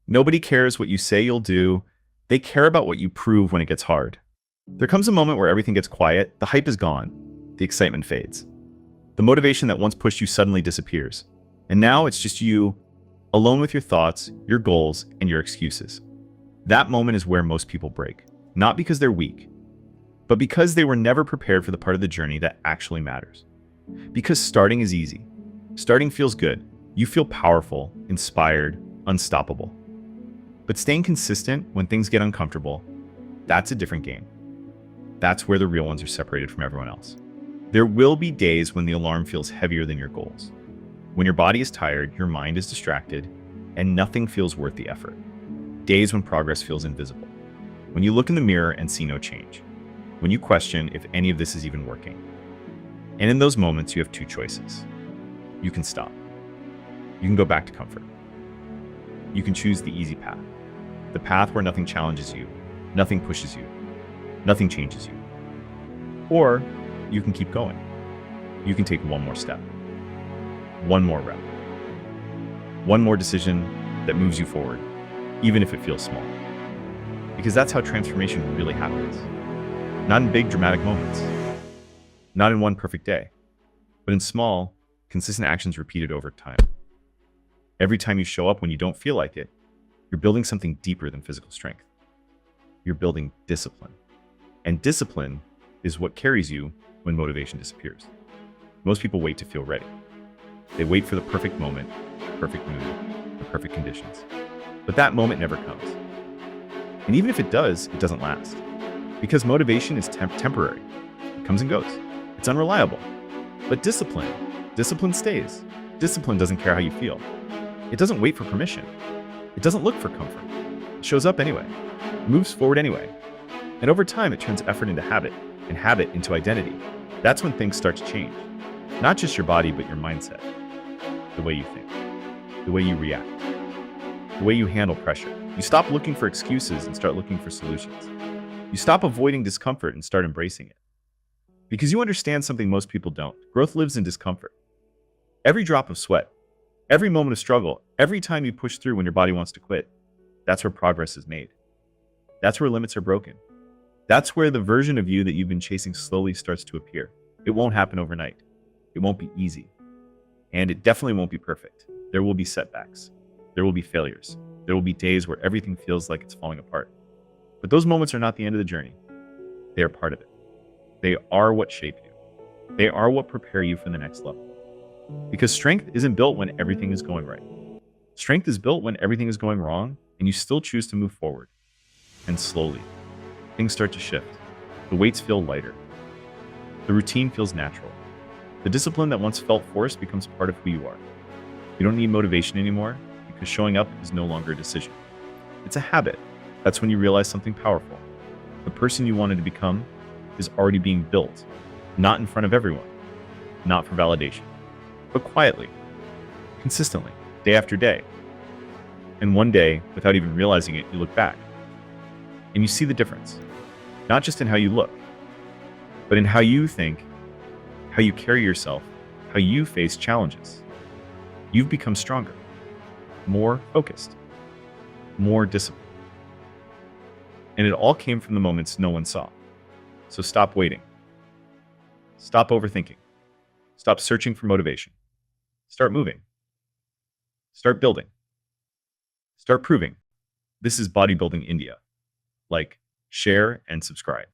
Nobody cares what you say you'll do. They care about what you prove when it gets hard. There comes a moment where everything gets quiet, the hype is gone, the excitement fades. The motivation that once pushed you suddenly disappears. And now it's just you, alone with your thoughts, your goals, and your excuses. That moment is where most people break. Not because they're weak, but because they were never prepared for the part of the journey that actually matters. Because starting is easy. Starting feels good. You feel powerful, inspired, unstoppable. But staying consistent when things get uncomfortable, that's a different game. That's where the real ones are separated from everyone else. There will be days when the alarm feels heavier than your goals. When your body is tired, your mind is distracted, and nothing feels worth the effort. Days when progress feels invisible. When you look in the mirror and see no change. When you question if any of this is even working. And in those moments, you have two choices. You can stop. You can go back to comfort. You can choose the easy path. The path where nothing challenges you, nothing pushes you, nothing changes you. Or you can keep going. You can take one more step, one more rep, one more decision that moves you forward, even if it feels small. Because that's how transformation really happens. Not in big dramatic moments, not in one perfect day, but in small, consistent actions repeated over time. Every time you show up when you don't feel like it, you're building something deeper than physical strength. You're building discipline. And discipline is what carries you when motivation disappears. Most people wait to feel ready. They wait for the perfect moment, the perfect mood, the perfect conditions. But that moment never comes. And even if it doesn't last. Because motivation is temporary. It comes and goes. It's unreliable. But discipline stays. Discipline doesn't care how you feel. It doesn't wait for permission. It doesn't look for comfort. It shows up anyway. It moves forward anyway. And over time, it turns effort into habit, and habit into identity. That's when things start to change. Not just your body, but your mindset. The way you think. The way you react. The way you handle pressure. You stop looking for excuses and start looking for solutions. You stop avoiding discomfort and start embracing it. Because you understand something most people don't. Growth lives in discomfort. Every drop of sweat, every moment of struggle, every time you push through when your body wants to quit, that's where progress is made. That's where limits are broken. That's where the version of you that you've been chasing slowly starts to appear. It won't happen overnight. It won't be easy. And it definitely won't be perfect. There will be setbacks. There will be failures. There will be days where everything feels like it's falling apart. But those moments are not the end of the journey. They are part of it. They are what shape you. They are what prepare you for the next level. Because strength isn't built when everything is going right. Strength is built when everything is going wrong and you still choose to move forward. And slowly, things start to shift. The weights feel lighter. The routine feels natural. The discipline that once felt forced becomes part of who you are. You don't need motivation anymore because showing up is no longer a decision. It's a habit. That's when you realize something powerful. The person you wanted to become is already being built, not in front of everyone, not for validation, but quietly, consistently, day after day. And one day, without even realizing it, you look back and you see the difference, not just in how you look, but in how you think, how you carry yourself, how you face challenges. You've become stronger, more focused, more disciplined. And it all came from the moments no one saw. So stop waiting. Stop overthinking. Stop searching for motivation. Start moving. Start building. Start proving. This is Bodybuilding India. Like, share, and subscribe.